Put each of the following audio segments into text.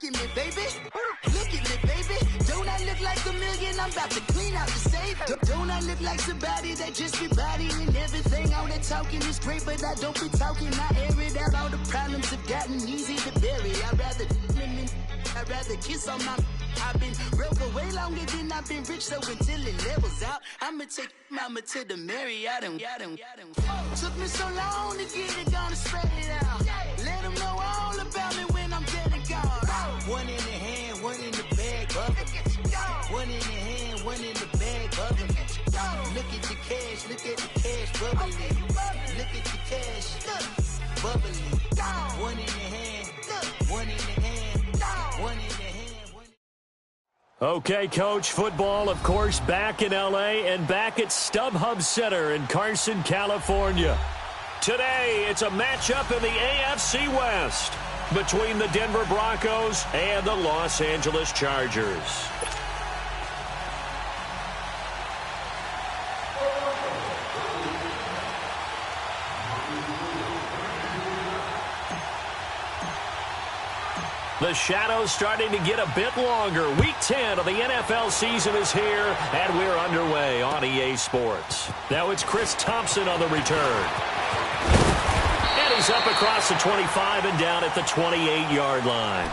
Look at me, baby. Look at me, baby. Don't I look like a million? I'm about to clean out the safe. Don't I look like somebody that just be bodying everything? All that talking is great, but I don't be talking. I air it out. All the problems have gotten easy to bury. I'd rather kiss on my... I've been broke way longer than I've been rich, so until it levels out, I'ma take mama to the Marriott and took me so long to get it, gonna spread it out. Let them know all about me when I'm dead and gone. One in the hand, one in the bag, bubba. One in the hand, one in the bag, bubba. Look at the cash, look at the cash, bubbling. Look at the cash, bubbling. One in the hand, one in the hand, one in the hand. Okay, Coach, football, of course, back in L.A. and back at StubHub Center in Carson, California. Today, it's a matchup in the AFC West between the Denver Broncos and the Los Angeles Chargers. The shadow's starting to get a bit longer. Week 10 of the NFL season is here, and we're underway on EA Sports. Now it's Chris Thompson on the return. And he's up across the 25 and down at the 28-yard line.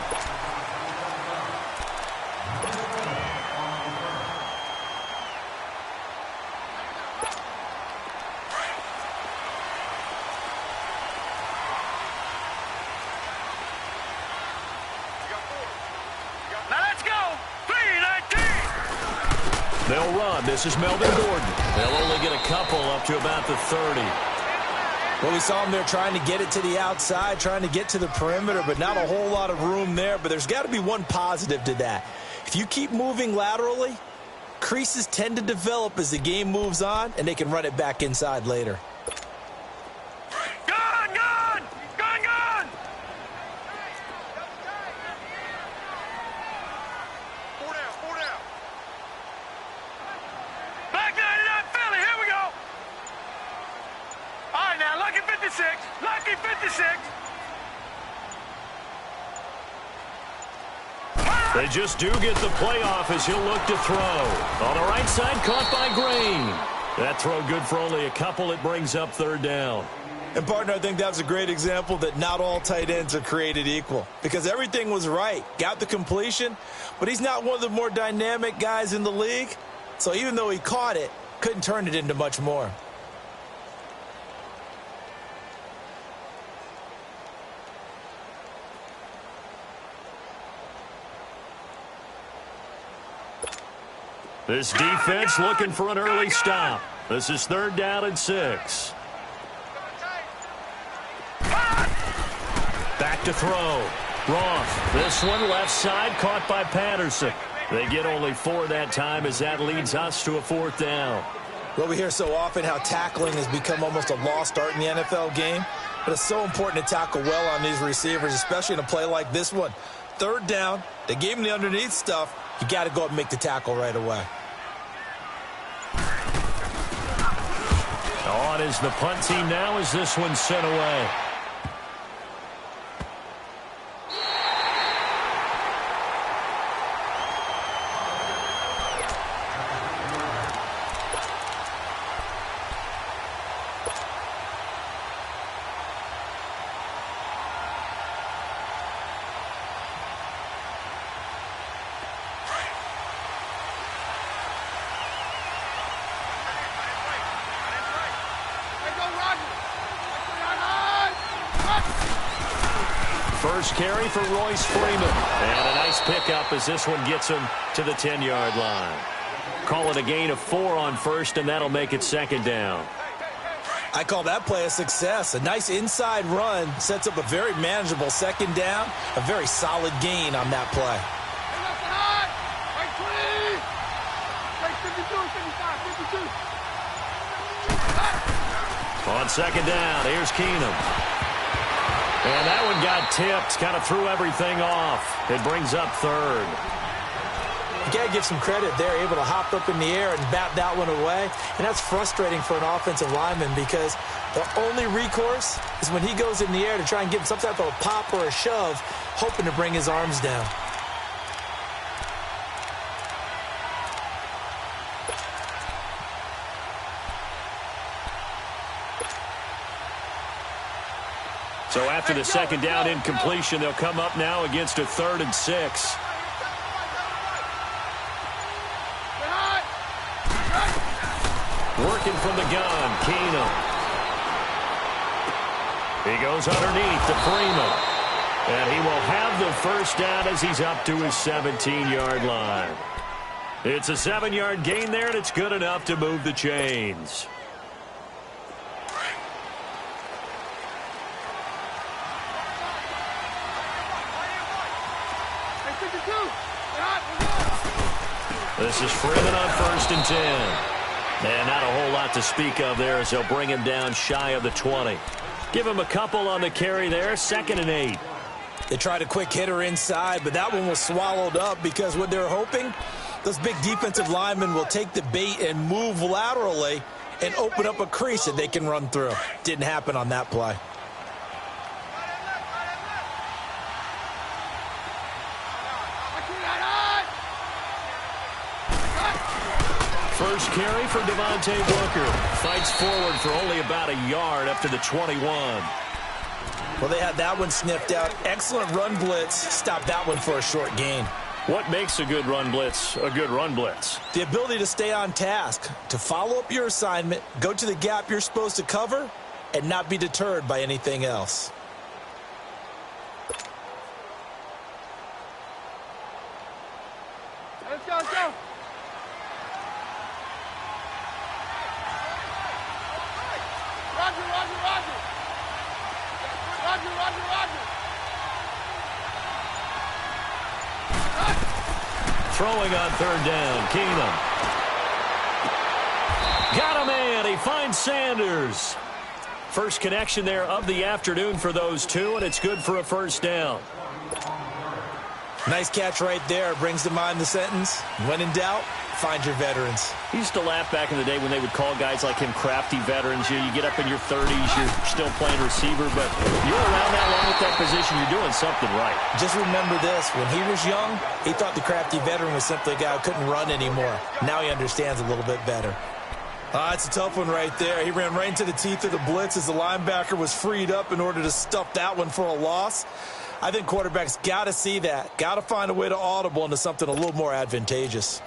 They'll run. This is Melvin Gordon. They'll only get a couple up to about the 30. Well, we saw him there trying to get it to the outside, trying to get to the perimeter, but not a whole lot of room there. But there's got to be one positive to that. If you keep moving laterally, creases tend to develop as the game moves on, and they can run it back inside later. Lucky 56. They just do get the playoff as he'll look to throw. On the right side, caught by Green. That throw good for only a couple. It brings up third down. And, partner, I think that's a great example that not all tight ends are created equal. Because everything was right. Got the completion, but he's not one of the more dynamic guys in the league. So even though he caught it, couldn't turn it into much more. This defense looking for an early stop. This is third down and 6. Back to throw. Roth. This one left side caught by Patterson. They get only 4 that time as that leads us to a fourth down. Well, we hear so often how tackling has become almost a lost art in the NFL game. But it's so important to tackle well on these receivers, especially in a play like this one. Third down. They gave him the underneath stuff. You got to go up and make the tackle right away. On is the punt team now as this one's sent away. First carry for Royce Freeman. And a nice pickup as this one gets him to the 10-yard line. Call it a gain of 4 on first, and that'll make it second down. I call that play a success. A nice inside run sets up a very manageable second down. A very solid gain on that play. On second down, here's Keenum. And that one got tipped, kind of threw everything off. It brings up third. You got to give some credit. They're able to hop up in the air and bat that one away. And that's frustrating for an offensive lineman because the only recourse is when he goes in the air to try and give some type of a pop or a shove, hoping to bring his arms down. So after the second down incompletion, they'll come up now against a 3rd and 6. Working from the gun, Keenum. He goes underneath to Freeman. And he will have the first down as he's up to his 17-yard line. It's a 7-yard gain there, and it's good enough to move the chains. This is Freeman on 1st and 10. And not a whole lot to speak of there as they'll bring him down shy of the 20. Give him a couple on the carry there, 2nd and 8. They tried a quick hitter inside, but that one was swallowed up because what they're hoping, those big defensive linemen will take the bait and move laterally and open up a crease that they can run through. Didn't happen on that play. First carry for Devontae Booker. Fights forward for only about a yard up to the 21. Well, they had that one sniffed out. Excellent run blitz. Stopped that one for a short gain. What makes a good run blitz a good run blitz? The ability to stay on task, to follow up your assignment, go to the gap you're supposed to cover, and not be deterred by anything else. Let's go, let's go. Roger, Roger, Roger. Roger, Roger, Roger. Throwing on 3rd down, Keenum. Got a man. He finds Sanders. First connection there of the afternoon for those two, and it's good for a first down. Nice catch right there. Brings to mind the sentence, when in doubt, find your veterans. He used to laugh back in the day when they would call guys like him crafty veterans. You get up in your 30s, you're still playing receiver, but you're around that long with that position, you're doing something right. Just remember this, when he was young, he thought the crafty veteran was simply a guy who couldn't run anymore. Now he understands a little bit better. It's a tough one right there. He ran right into the teeth of the blitz as the linebacker was freed up in order to stuff that one for a loss. I think quarterbacks got to see that. Got to find a way to audible into something a little more advantageous.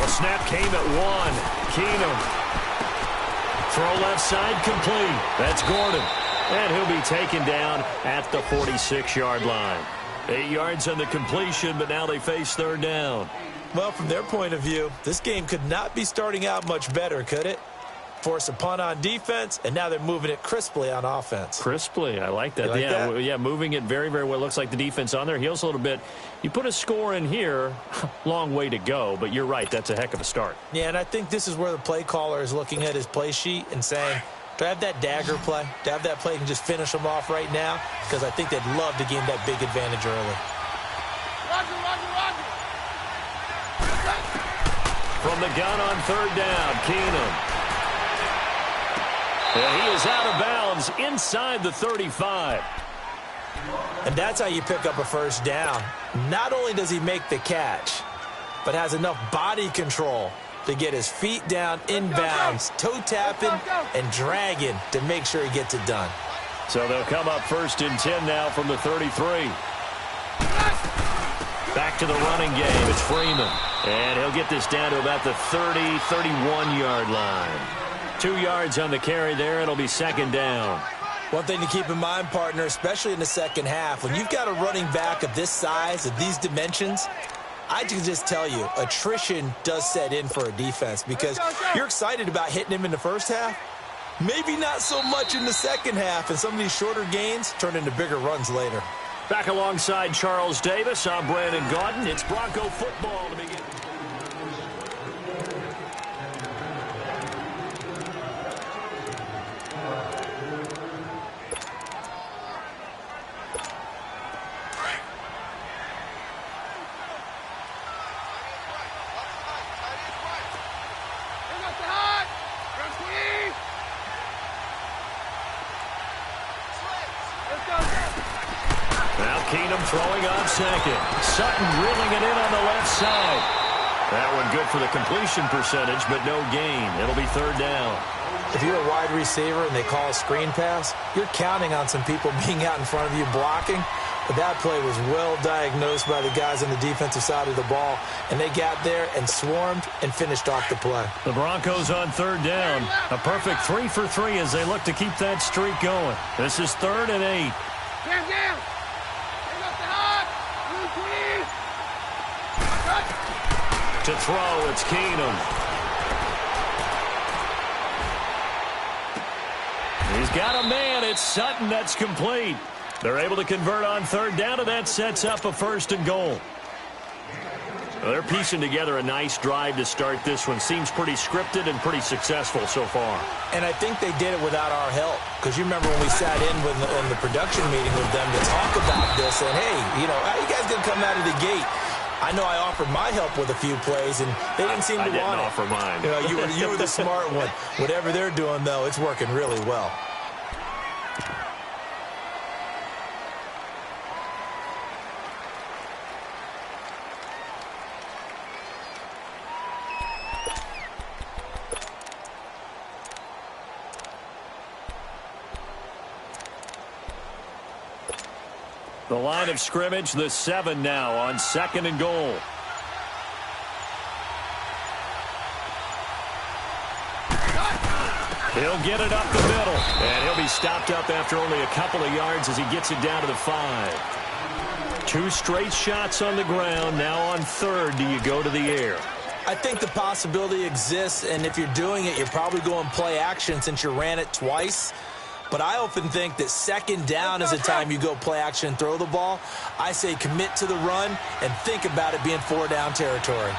Snap came at 1. Keenum. Throw left side complete. That's Gordon. And he'll be taken down at the 46-yard line. 8 yards on the completion, but now they face 3rd down. Well, from their point of view, this game could not be starting out much better, could it? Force a punt on defense, and now they're moving it crisply on offense. Crisply, I like that. You like that? Yeah, moving it very, very well. Looks like the defense on their heels a little bit. You put a score in here, long way to go, but you're right, that's a heck of a start. Yeah, and I think this is where the play caller is looking at his play sheet and saying, do I have that dagger play? Do I have that play and just finish them off right now? Because I think they'd love to gain that big advantage early. Roger, Roger, Roger. From the gun on 3rd down, Keenum. And he is out of bounds inside the 35. And that's how you pick up a first down. Not only does he make the catch, but has enough body control to get his feet down inbounds, toe tapping and dragging to make sure he gets it done. So they'll come up 1st and 10 now from the 33. Back to the running game. It's Freeman. And he'll get this down to about the 30, 31-yard line. 2 yards on the carry there. It'll be 2nd down. One thing to keep in mind, partner, especially in the second half, when you've got a running back of this size, of these dimensions, I can just tell you, attrition does set in for a defense because you're excited about hitting him in the first half, Maybe not so much in the second half, and some of these shorter gains turn into bigger runs later. Back alongside Charles Davis, I'm Brandon Gaudin. It's Bronco football to begin. Keenum throwing on second. Sutton reeling it in on the left side. That one good for the completion percentage, but no gain. It'll be third down. If you're a wide receiver and they call a screen pass, you're counting on some people being out in front of you blocking. But that play was well diagnosed by the guys on the defensive side of the ball, and they got there and swarmed and finished off the play. The Broncos on third down. A perfect 3 for 3 as they look to keep that streak going. This is 3rd and 8. Down. To throw, it's Keenum. He's got a man. It's Sutton. That's complete. They're able to convert on third down, and that sets up a 1st and goal. Well, they're piecing together a nice drive to start this one. Seems pretty scripted and pretty successful so far. And I think they did it without our help. Because you remember when we sat in the production meeting with them to talk about this, and hey, how you guys going to come out of the gate? I know I offered my help with a few plays, and they didn't seem to want it. I didn't offer mine. You were the smart one. Whatever they're doing, though, it's working really well. The line of scrimmage, the 7 now on 2nd and goal. He'll get it up the middle, and he'll be stopped up after only a couple of yards as he gets it down to the 5. 2 straight shots on the ground. Now on 3rd, do you go to the air? I think the possibility exists, and if you're doing it, you're probably going play action since you ran it twice. But I often think that 2nd down is the time you go play action and throw the ball. I say commit to the run and think about it being 4-down territory.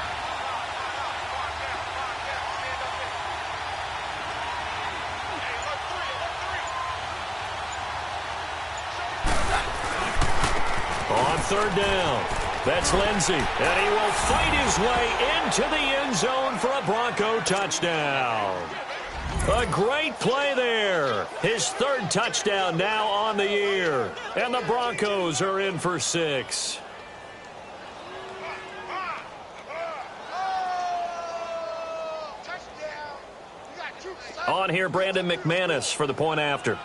On 3rd down, that's Lindsey, and he will fight his way into the end zone for a Bronco touchdown. A great play there. His 3rd touchdown now on the year. And the Broncos are in for 6. On here, Brandon McManus for the point after.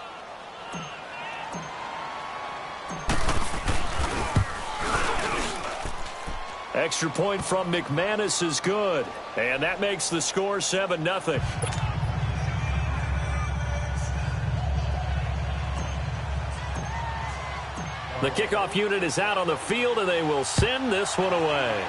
Extra point from McManus is good. And that makes the score 7-0. The kickoff unit is out on the field, and they will send this one away.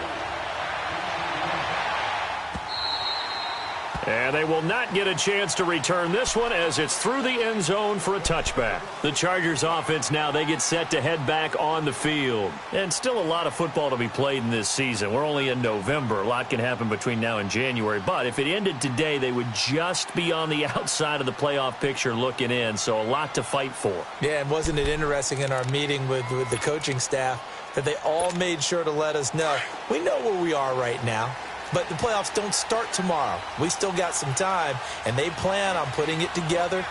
And they will not get a chance to return this one as it's through the end zone for a touchback. The Chargers offense now, they get set to head back on the field. And still a lot of football to be played in this season. We're only in November. A lot can happen between now and January. But if it ended today, they would just be on the outside of the playoff picture looking in. So a lot to fight for. Yeah, and wasn't it interesting in our meeting with the coaching staff that they all made sure to let us know, we know where we are right now. But the playoffs don't start tomorrow. We still got some time, and they plan on putting it together,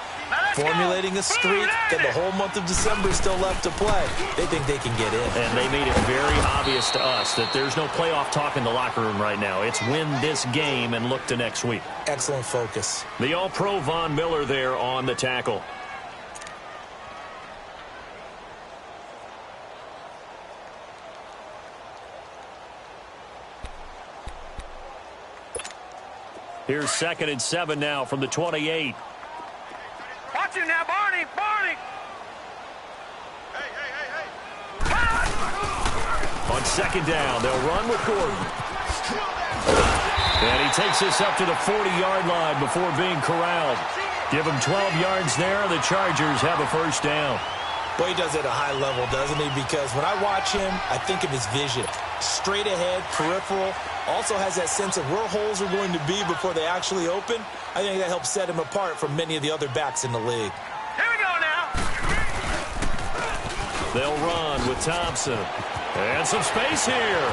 formulating a streak, and the whole month of December is still left to play. They think they can get in. And they made it very obvious to us that there's no playoff talk in the locker room right now. It's win this game and look to next week. Excellent focus. The All-Pro Von Miller there on the tackle. Here's 2nd and 7 now from the 28. Watch it now, Barney! Barney! On 2nd down, they'll run with Gordon. And he takes this up to the 40-yard line before being corralled. Give him 12 yards there. The Chargers have a first down. Boy, he does it at a high level, doesn't he? Because when I watch him, I think of his vision. Straight ahead, peripheral. Also has that sense of where holes are going to be before they actually open. I think that helps set him apart from many of the other backs in the league. Here we go now. They'll run with Thompson. And some space here.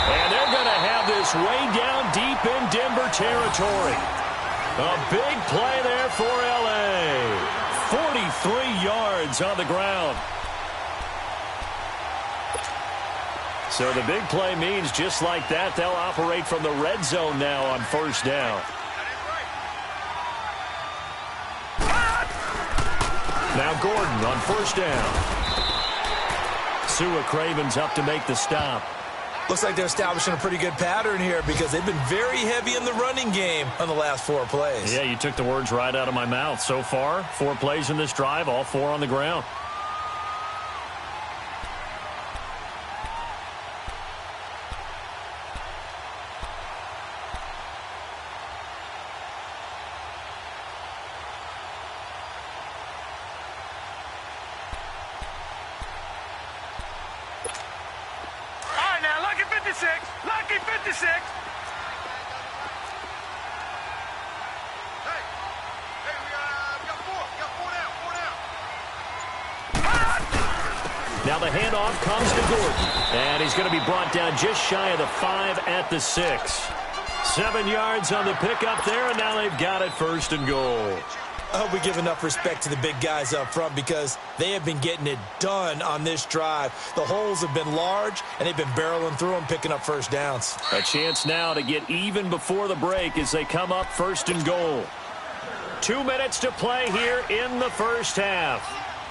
And they're going to have this way down deep in Denver territory. A big play there for L.A. 43 yards on the ground. So the big play means just like that, they'll operate from the red zone now on first down. Now Gordon on first down. Sua Craven's up to make the stop. Looks like they're establishing a pretty good pattern here because they've been very heavy in the running game on the last 4 plays. Yeah, you took the words right out of my mouth. So far, 4 plays in this drive, all 4 on the ground. Lucky 56. Hey, we got 4. We got 4 down. Now the handoff comes to Gordon. And he's going to be brought down just shy of the 5 at the 6. 7 yards on the pickup there, and now they've got it first and goal. I hope we give enough respect to the big guys up front because they have been getting it done on this drive. The holes have been large, and they've been barreling through them, picking up first downs. A chance now to get even before the break as they come up first and goal. 2 minutes to play here in the first half.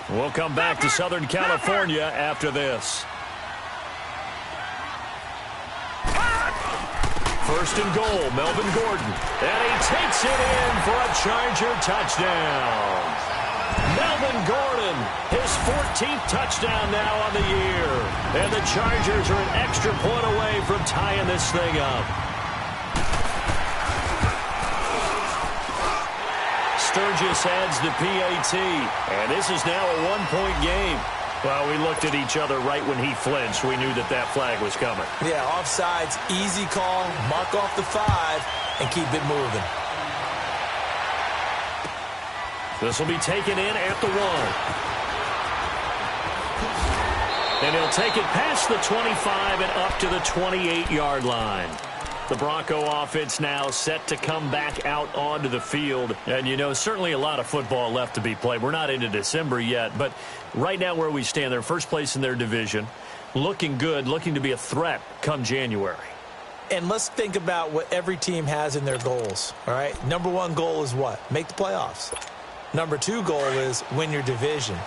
We'll come back to Southern California after this. First and goal, Melvin Gordon. And he takes it in for a Charger touchdown. Melvin Gordon, his 14th touchdown now on the year. And the Chargers are an extra point away from tying this thing up. Sturgis adds the PAT. And this is now a 1-point game. Well, we looked at each other right when he flinched. We knew that that flag was coming. Yeah, offsides, easy call, mark off the 5, and keep it moving. This will be taken in at the 1. And he'll take it past the 25 and up to the 28-yard line. The Bronco offense now set to come back out onto the field. And, you know, certainly a lot of football left to be played. We're not into December yet, but right now where we stand, they're first place in their division, looking good, looking to be a threat come January. And let's think about what every team has in their goals, all right? Number 1 goal is what? Make the playoffs. Number 2 goal is win your division.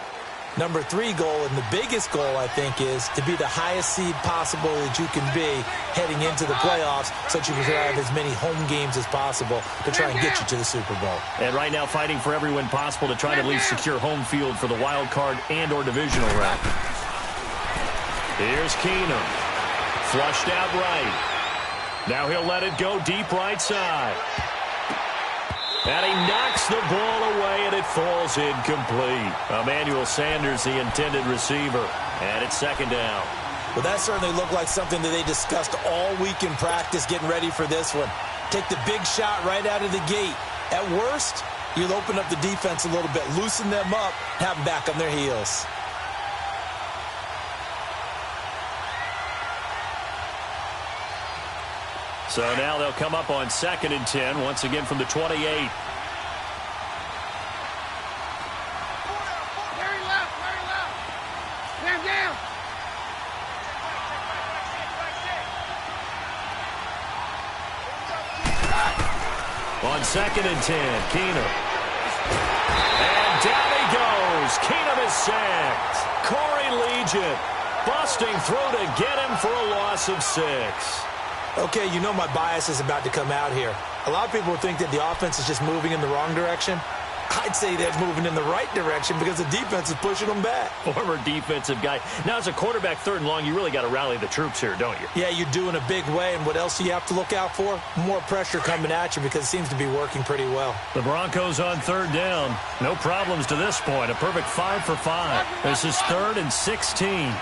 Number 3 goal, and the biggest goal, I think, is to be the highest seed possible that you can be heading into the playoffs so that you can have as many home games as possible to try and get you to the Super Bowl. And right now fighting for every win possible to try to at least secure home field for the wild card and or divisional round. Here's Keenum. Flushed out right. Now he'll let it go deep right side. And he knocks the ball away, and it falls incomplete. Emmanuel Sanders, the intended receiver. And it's second down. Well, that certainly looked like something that they discussed all week in practice getting ready for this one. Take the big shot right out of the gate. At worst, you'll open up the defense a little bit, loosen them up, have them back on their heels. So now they'll come up on 2nd and 10, once again from the 28. Very left. Stand down. On 2nd and 10, Keenum. And down he goes. Keenum is sacked. Corey Legion busting through to get him for a loss of 6. Okay, you know my bias is about to come out here. A lot of people think that the offense is just moving in the wrong direction. I'd say they're moving in the right direction because the defense is pushing them back. Former defensive guy. Now, as a quarterback, 3rd and long, you really got to rally the troops here, don't you? Yeah, you do in a big way. And what else do you have to look out for? More pressure coming at you because it seems to be working pretty well. The Broncos on 3rd down. No problems to this point. A perfect 5 for 5. This is 3rd and 16.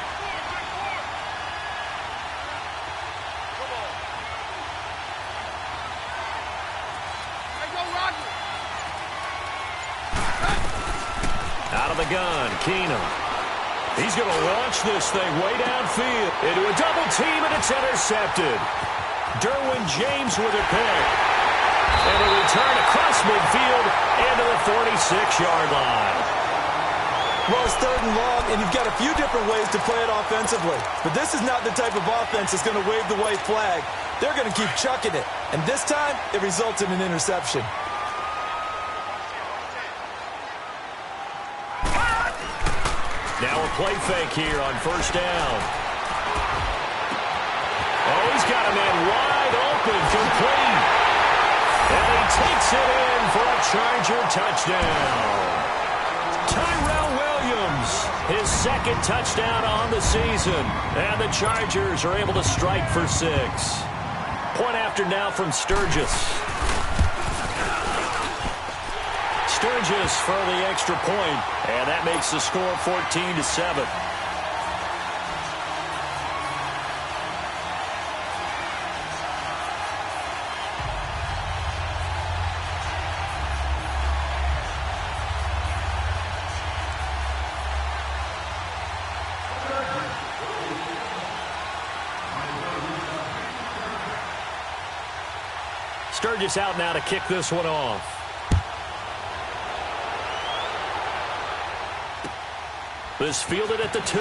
Out of the gun, Keenum. He's going to launch this thing way downfield into a double team, and it's intercepted. Derwin James with a pick. And a return across midfield into the 46-yard line. Well, it's 3rd and long, and you've got a few different ways to play it offensively. But this is not the type of offense that's going to wave the white flag. They're going to keep chucking it. And this time, it results in an interception. Now a play fake here on 1st down. Oh, he's got a man wide open, complete. And he takes it in for a Charger touchdown. Tyrell Williams, his 2nd touchdown on the season. And the Chargers are able to strike for 6. Point after now from Sturgis. Sturgis for the extra point, and that makes the score 14-7. Sturgis out now to kick this one off. This fielded at the 2.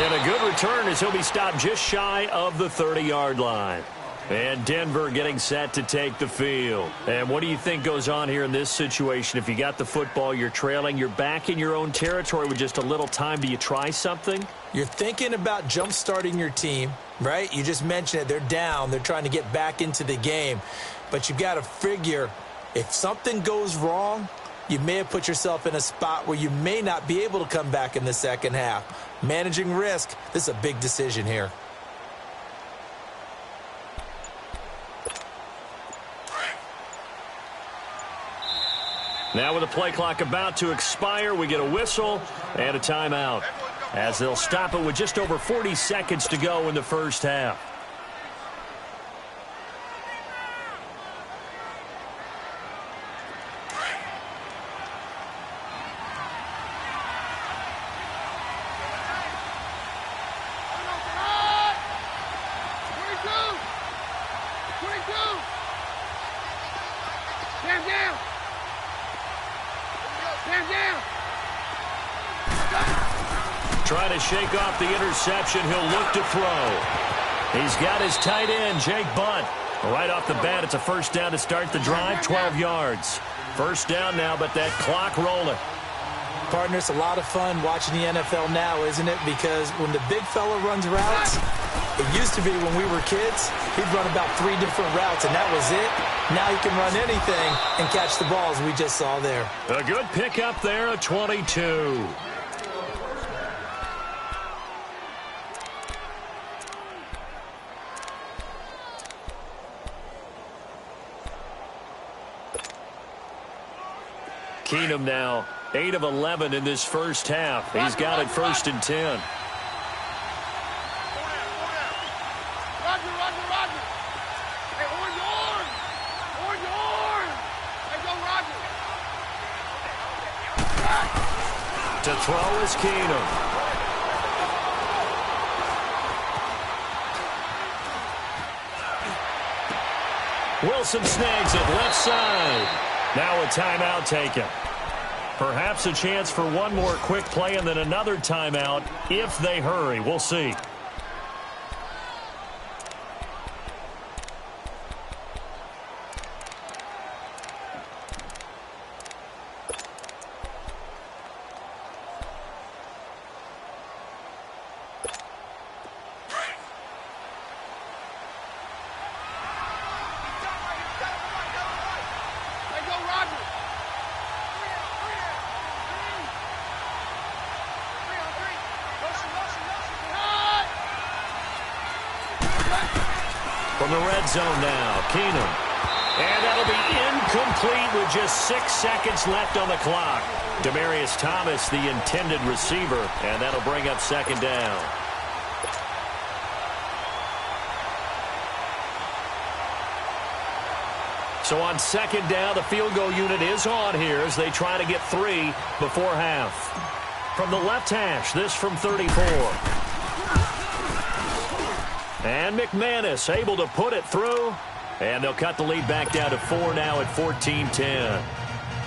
And a good return as he'll be stopped just shy of the 30-yard line. And Denver getting set to take the field. And what do you think goes on here in this situation? If you got the football, you're trailing, you're back in your own territory with just a little time. Do you try something? You're thinking about jump-starting your team, right? You just mentioned it. They're down. They're trying to get back into the game. But you've got to figure if something goes wrong, you may have put yourself in a spot where you may not be able to come back in the second half. Managing risk, this is a big decision here. Now with the play clock about to expire, we get a whistle and a timeout, as they'll stop it with just over 40 seconds to go in the first half. Trying to shake off the interception. He'll look to throw. He's got his tight end, Jake Bunt. Right off the bat, it's a 1st down to start the drive, 12 yards. 1st down now, but that clock rolling. Partner, it's a lot of fun watching the NFL now, isn't it? Because when the big fella runs routes, it used to be when we were kids, he'd run about 3 different routes, and that was it. Now he can run anything and catch the balls we just saw there. A good pickup there, a 22. Keenum now 8 of 11 in this first half. He's got it 1st and 10. Roger. Hey, orange. Hey, go, Roger. To throw is Keenum. Wilson snags it left side. Now a timeout taken. Perhaps a chance for one more quick play and then another timeout if they hurry. We'll see. From the red zone now, Keenum. And that'll be incomplete with just 6 seconds left on the clock. Demaryius Thomas, the intended receiver, and that'll bring up second down. So on second down, the field goal unit is on here as they try to get 3 before half. From the left hash, this from 34. And McManus able to put it through. And they'll cut the lead back down to 4 now at 14-10.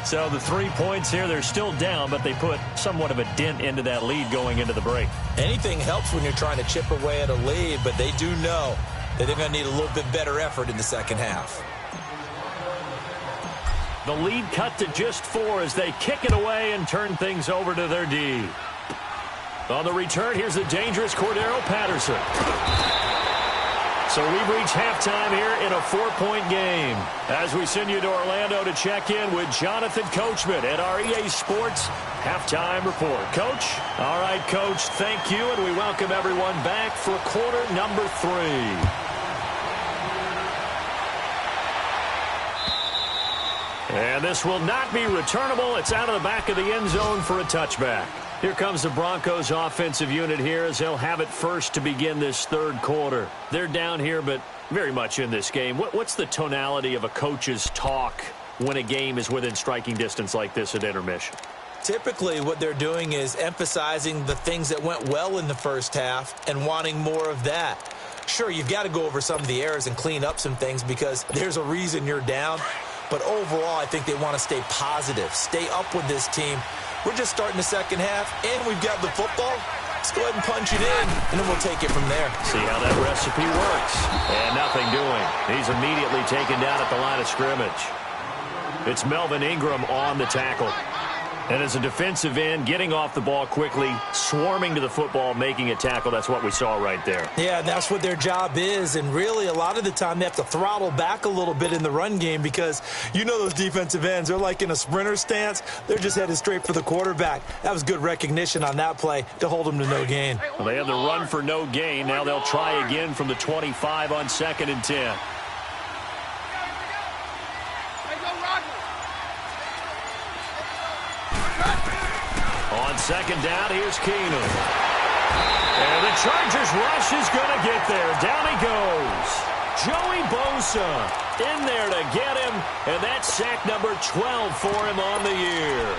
So the 3 points here, they're still down, but they put somewhat of a dent into that lead going into the break. Anything helps when you're trying to chip away at a lead, but they do know that they're going to need a little bit better effort in the second half. The lead cut to just 4 as they kick it away and turn things over to their D. On the return, here's the dangerous Cordero Patterson. So we've reached halftime here in a 4-point game. As we send you to Orlando to check in with Jonathan Coachman at our EA Sports Halftime Report. Coach? All right, Coach, thank you, and we welcome everyone back for quarter number 3. And this will not be returnable. It's out of the back of the end zone for a touchback. Here comes the Broncos offensive unit here as they'll have it first to begin this third quarter. They're down here, but very much in this game. What's the tonality of a coach's talk when a game is within striking distance like this at intermission? Typically, what they're doing is emphasizing the things that went well in the first half and wanting more of that. Sure, you've got to go over some of the errors and clean up some things because there's a reason you're down. But overall, I think they want to stay positive, stay up with this team. We're just starting the second half, and we've got the football. Let's go ahead and punch it in, and then we'll take it from there. See how that recipe works. And nothing doing. He's immediately taken down at the line of scrimmage. It's Melvin Ingram on the tackle. And as a defensive end, getting off the ball quickly, swarming to the football, making a tackle, that's what we saw right there. Yeah, that's what their job is. And really, a lot of the time, they have to throttle back a little bit in the run game because you know those defensive ends, they're like in a sprinter stance. They're just headed straight for the quarterback. That was good recognition on that play to hold them to no gain. Well, they had the run for no gain. Now they'll try again from the 25 on 2nd and 10. On second down, here's Keenum. And the Chargers rush is going to get there. Down he goes. Joey Bosa in there to get him, and that's sack number 12 for him on the year.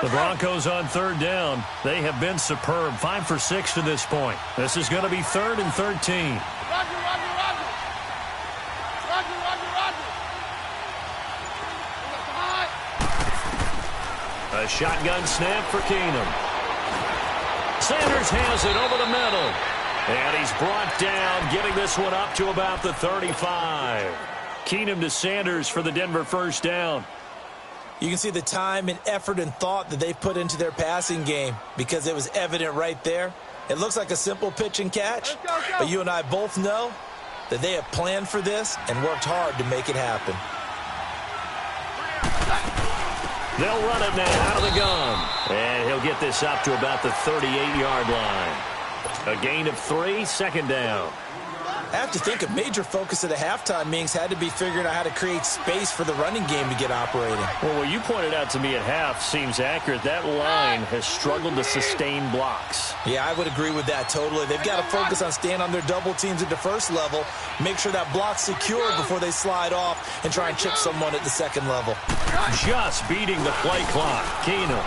The Broncos on third down. They have been superb. 5 for 6 to this point. This is going to be 3rd and 13. Roger. A shotgun snap for Keenum. Sanders has it over the middle. And he's brought down, getting this one up to about the 35. Keenum to Sanders for the Denver first down. You can see the time and effort and thought that they put into their passing game because it was evident right there. It looks like a simple pitch and catch, but you and I both know that they have planned for this and worked hard to make it happen. They'll run it now out of the gun. And he'll get this up to about the 38-yard line. A gain of 3, second down. I have to think a major focus of the halftime meetings had to be figuring out how to create space for the running game to get operating. Well, what you pointed out to me at half seems accurate. That line has struggled to sustain blocks. Yeah, I would agree with that totally. They've got to focus on staying on their double teams at the first level, make sure that block's secure before they slide off and try and chip someone at the second level. Just beating the play clock. Keenum.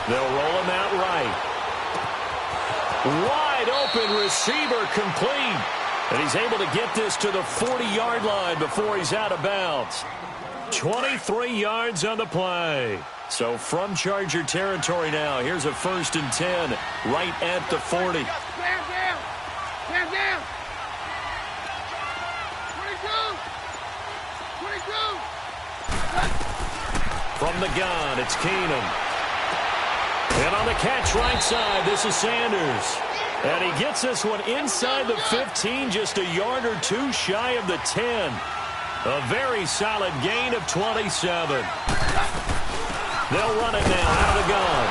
They'll roll him out right. Wide open receiver complete. And he's able to get this to the 40-yard line before he's out of bounds. 23 yards on the play. So from Charger territory now, here's a 1st and 10 right at the 40. Stand down. 22. From the gun, it's Keenum. And on the catch right side, this is Sanders. And he gets this one inside the 15, just a yard or two shy of the 10. A very solid gain of 27. They'll run it now out of the gun.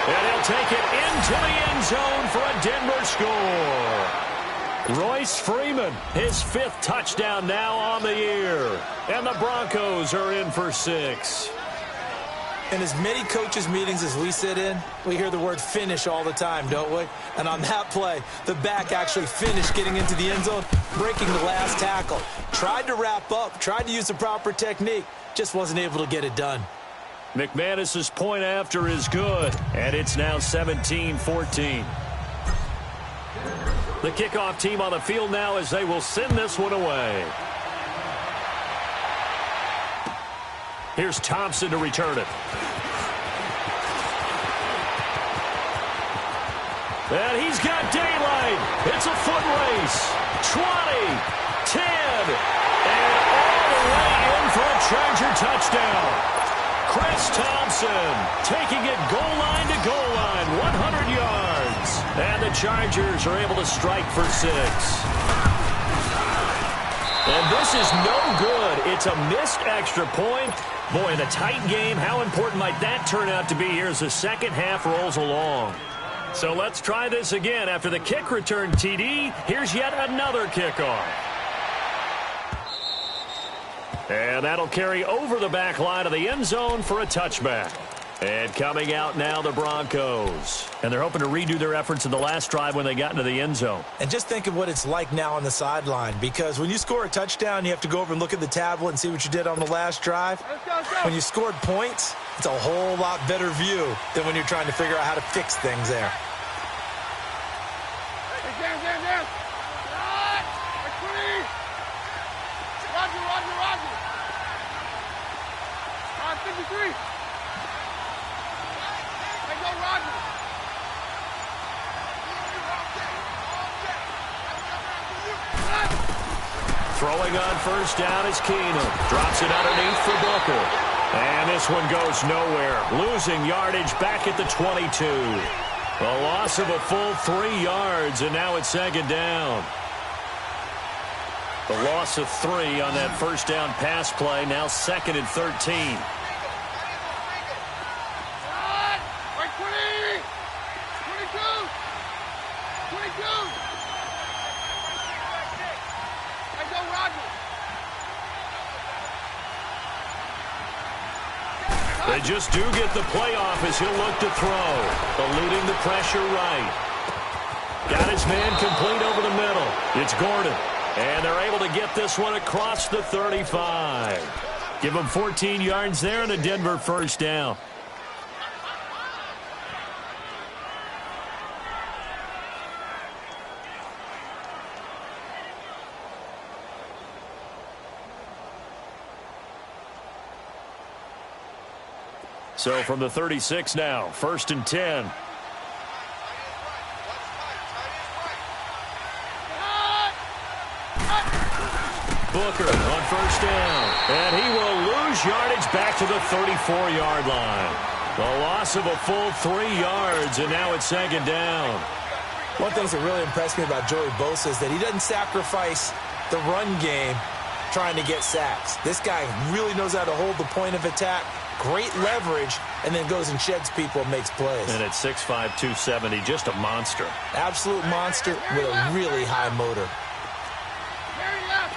And he'll take it into the end zone for a Denver score. Royce Freeman, his 5th touchdown now on the year. And the Broncos are in for 6. In as many coaches' meetings as we sit in, we hear the word finish all the time, don't we? And on that play, the back actually finished getting into the end zone, breaking the last tackle. Tried to wrap up, tried to use the proper technique, just wasn't able to get it done. McManus's point after is good, and it's now 17-14. The kickoff team on the field now as they will send this one away. Here's Thompson to return it. And he's got daylight. It's a foot race. 20, 10, and all the way in for a Charger touchdown. Chris Thompson taking it goal line to goal line, 100 yards. And the Chargers are able to strike for 6. And this is no good. It's a missed extra point. Boy, in a tight game, how important might that turn out to be here as the second half rolls along? So let's try this again. After the kick return TD, here's yet another kickoff. And that'll carry over the back line of the end zone for a touchback. And coming out now, the Broncos. And they're hoping to redo their efforts in the last drive when they got into the end zone. And just think of what it's like now on the sideline, because when you score a touchdown, you have to go over and look at the tablet and see what you did on the last drive. When you scored points, it's a whole lot better view than when you're trying to figure out how to fix things there. Throwing on first down is Keenum. Drops it underneath for Booker. And this one goes nowhere. Losing yardage back at the 22. A loss of a full 3 yards, and now it's second down. The loss of 3 on that first down pass play, now 2nd and 13. They just do get the playoff as he'll look to throw. Eluding the pressure right. Got his man complete over the middle. It's Gordon. And they're able to get this one across the 35. Give him 14 yards there and a Denver first down. So from the 36 now, 1st and 10. Booker on first down. And he will lose yardage back to the 34-yard line. The loss of a full 3 yards, and now it's second down. One of the things that really impressed me about Joey Bosa is that he doesn't sacrifice the run game trying to get sacks. This guy really knows how to hold the point of attack. Great leverage, and then goes and sheds people and makes plays. And at 6'5", 270, just a monster. Absolute monster with a really high motor. Very left,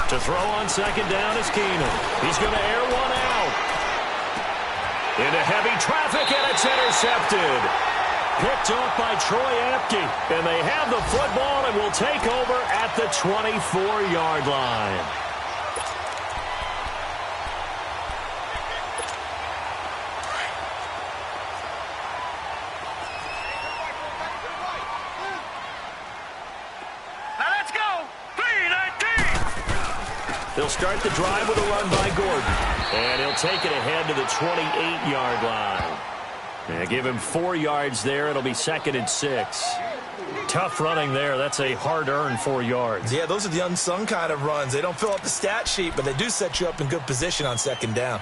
22. To throw on second down is Keenum. He's going to air one out. Into heavy traffic, and it's intercepted. Picked off by Troy Apke. And they have the football and will take over at the 24-yard line. Now let's go. 3-19. They'll start the drive with a run by Gordon. And he'll take it ahead to the 28-yard line. And give him 4 yards there. It'll be 2nd and 6. Tough running there. That's a hard-earned 4 yards. Yeah, those are the unsung kind of runs. They don't fill up the stat sheet, but they do set you up in good position on second down.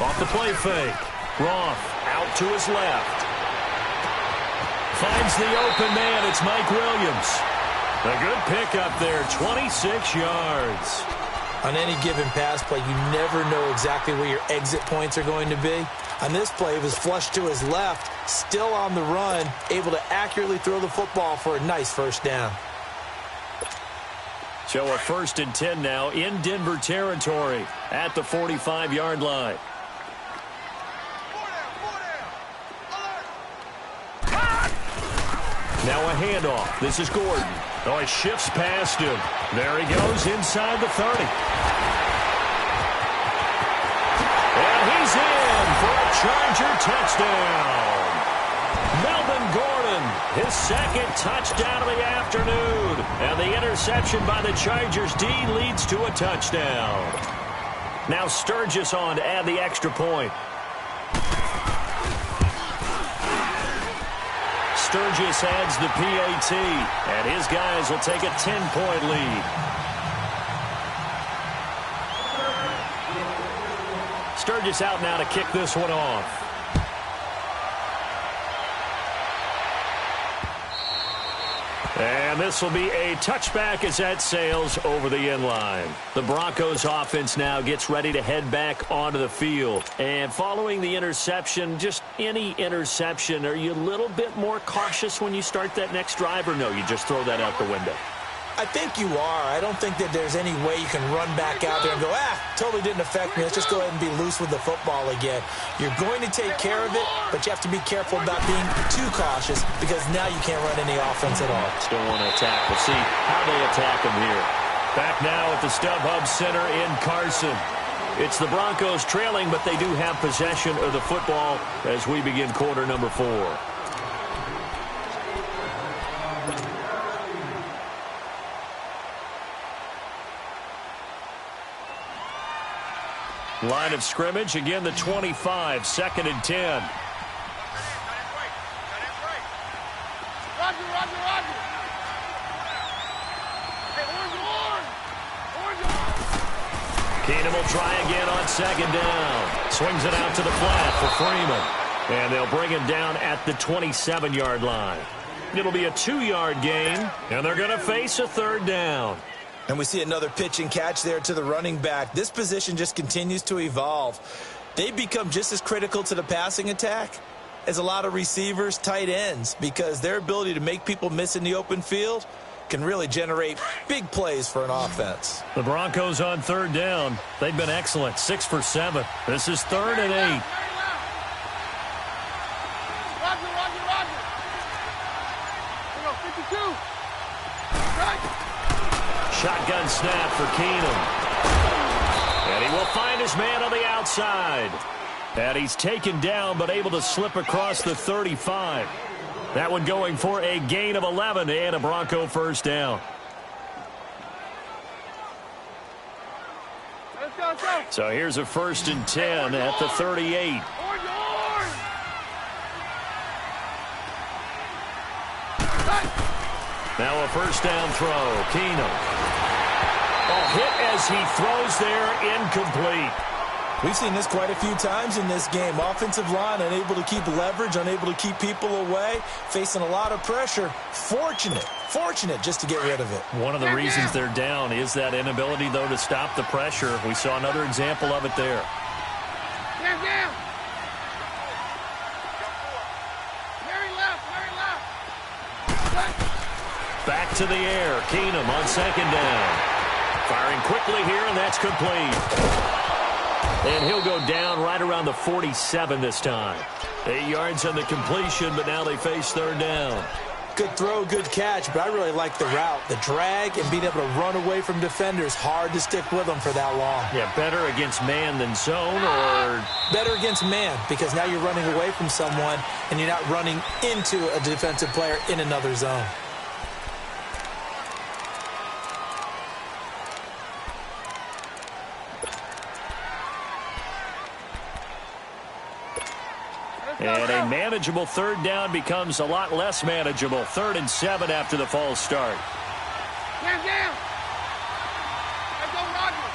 Off the play fake. Roth out to his left. Finds the open man. It's Mike Williams. A good pickup there, 26 yards. On any given pass play, you never know exactly where your exit points are going to be. On this play, it was flushed to his left, still on the run, able to accurately throw the football for a nice first down. So a 1st and 10 now in Denver territory at the 45-yard line. Now a handoff. This is Gordon. Oh, he shifts past him. There he goes inside the 30. And he's in for a Charger touchdown. Melvin Gordon, his 2nd touchdown of the afternoon. And the interception by the Chargers D leads to a touchdown. Now Sturgis on to add the extra point. Sturgis adds the PAT, and his guys will take a 10-point lead. Sturgis out now to kick this one off. And this will be a touchback as that sails over the end line. The Broncos offense now gets ready to head back onto the field. And following the interception, just any interception, are you a little bit more cautious when you start that next drive, or no, you just throw that out the window? I think you are. I don't think that there's any way you can run back out there and go, totally didn't affect me. Let's just go ahead and be loose with the football again. You're going to take care of it, but you have to be careful about being too cautious because now you can't run any offense at all. Still want to attack. We'll see how they attack them here. Back now at the StubHub Center in Carson. It's the Broncos trailing, but they do have possession of the football as we begin quarter number 4. Line of scrimmage, again the 25, 2nd and 10. Keenum will try again on 2nd down. Swings it out to the flat for Freeman. And they'll bring him down at the 27-yard line. It'll be a 2-yard gain, and they're going to face a 3rd down. And we see another pitch and catch there to the running back. This position just continues to evolve. They become just as critical to the passing attack as a lot of receivers, tight ends, because their ability to make people miss in the open field can really generate big plays for an offense. The Broncos on 3rd down. They've been excellent, 6 for 7. This is 3rd and 8. Shotgun snap for Keenum. And he will find his man on the outside. And he's taken down but able to slip across the 35. That one going for a gain of 11 and a Bronco 1st down. Let's go. So here's a 1st and 10 at the 38. Now a 1st down throw. Keenum. Hit as he throws there, incomplete. We've seen this quite a few times in this game. Offensive line unable to keep leverage, unable to keep people away, facing a lot of pressure. Fortunate just to get rid of it. One of the reasons they're down is that inability, though, to stop the pressure. We saw another example of it there. Down. Very left. Back to the air. Keenum on 2nd down. Firing quickly here, and that's complete. And he'll go down right around the 47 this time. 8 yards on the completion, but now they face 3rd down. Good throw, good catch, but I really like the route. The drag and being able to run away from defenders, hard to stick with them for that long. Yeah, better against man than zone, or? Better against man, because now you're running away from someone and you're not running into a defensive player in another zone. And a manageable third down becomes a lot less manageable. 3rd and 7 after the false start. Down. Let's go, Roger.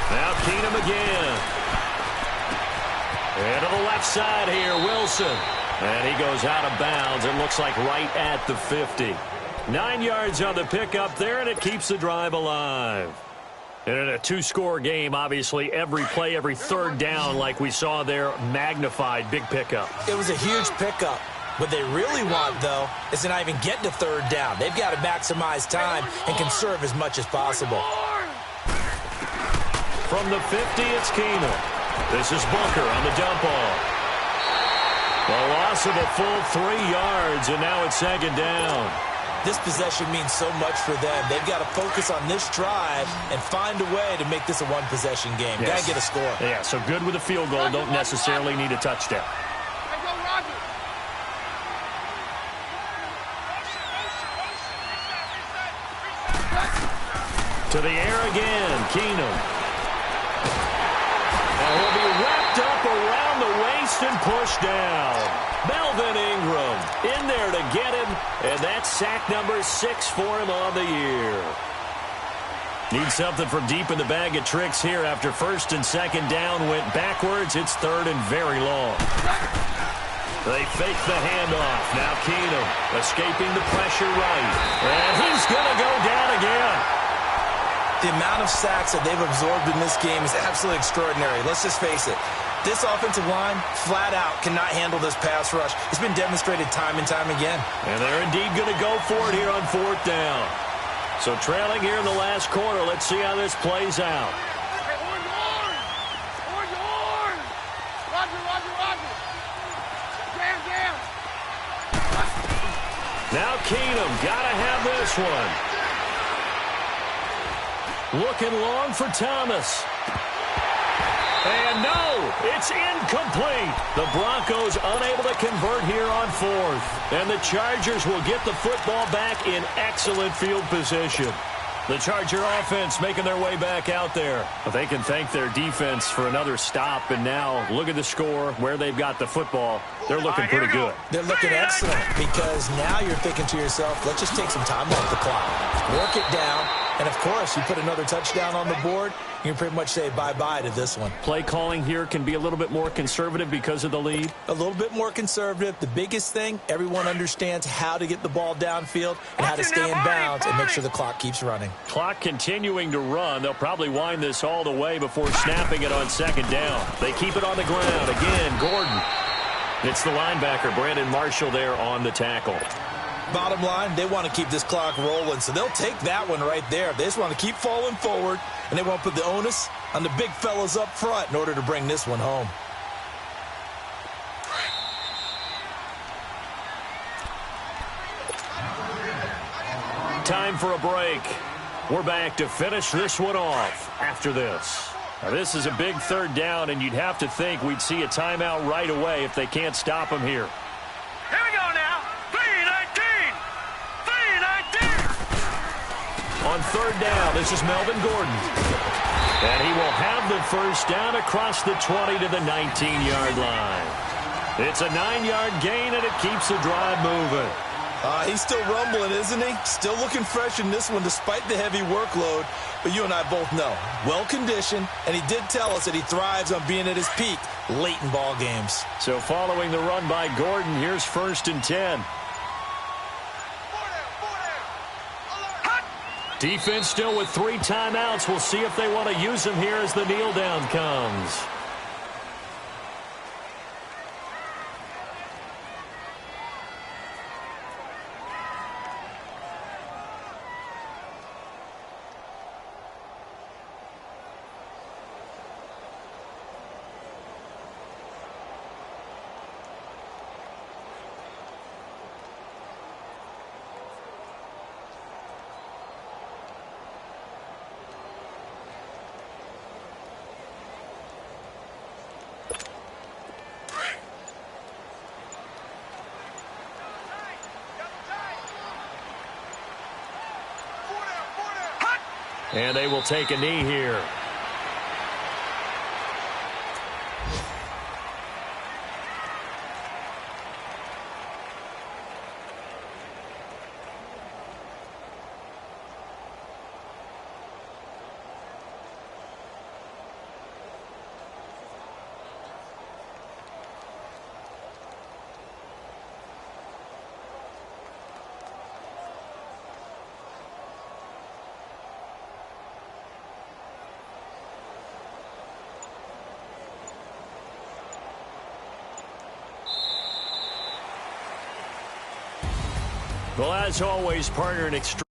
Now Keenum again. And to the left side here, Wilson. And he goes out of bounds. It looks like right at the 50. 9 yards on the pickup there, and it keeps the drive alive. And in a 2-score game, obviously, every play, every third down, like we saw there, magnified. Big pickup. It was a huge pickup. What they really want, though, is to not even get to third down. They've got to maximize time and conserve as much as possible. From the 50, it's Keenum. This is Bunker on the dump off. A loss of a full 3 yards, and now it's 2nd down. This possession means so much for them. They've got to focus on this drive and find a way to make this a one-possession game. Yes. Got to get a score. Yeah, so good with a field goal. Don't necessarily need a touchdown. Let's go, Roger. To the air again, Keenum. And he'll be wrapped up around the waist and pushed down. Melvin Ingram in there to get him, and that's sack number 6 for him on the year. Need something from deep in the bag of tricks here after 1st and 2nd down went backwards. It's 3rd and very long. They fake the handoff. Now Keenum escaping the pressure right. And he's going to go down again. The amount of sacks that they've absorbed in this game is absolutely extraordinary. Let's just face it. This offensive line, flat out, cannot handle this pass rush. It's been demonstrated time and time again. And they're indeed going to go for it here on 4th down. So trailing here in the last quarter. Let's see how this plays out. Hey, orange. Roger. Down. Now Keenum, got to have this one. Looking long for Thomas. And no, it's incomplete. The Broncos unable to convert here on 4th. And the Chargers will get the football back in excellent field position. The Charger offense making their way back out there. But they can thank their defense for another stop. And now look at the score, where they've got the football. They're looking pretty good. They're looking excellent because now you're thinking to yourself, let's just take some time off the clock. Work it down. And, of course, you put another touchdown on the board, you can pretty much say bye-bye to this one. Play calling here can be a little bit more conservative because of the lead. A little bit more conservative. The biggest thing, everyone understands how to get the ball downfield and how to stay in bounds and make sure the clock keeps running. Clock continuing to run. They'll probably wind this all the way before snapping it on 2nd down. They keep it on the ground. Again, Gordon. It's the linebacker, Brandon Marshall, there on the tackle. Bottom line, they want to keep this clock rolling, so they'll take that one right there. They just want to keep falling forward, and they want to put the onus on the big fellas up front in order to bring this one home. Time for a break. We're back to finish this one off after this. Now, this is a big 3rd down, and you'd have to think we'd see a timeout right away if they can't stop him here. Here we go now. 3-19. On 3rd down, this is Melvin Gordon. And he will have the 1st down across the 20 to the 19-yard line. It's a 9-yard gain, and it keeps the drive moving. He's still rumbling, isn't he? Still looking fresh in this one despite the heavy workload. But you and I both know, well-conditioned, and he did tell us that he thrives on being at his peak late in ball games. So following the run by Gordon, here's 1st and 10. Defense still with 3 timeouts. We'll see if they want to use them here as the kneel down comes. And they will take a knee here. Well, as always, partner, an extreme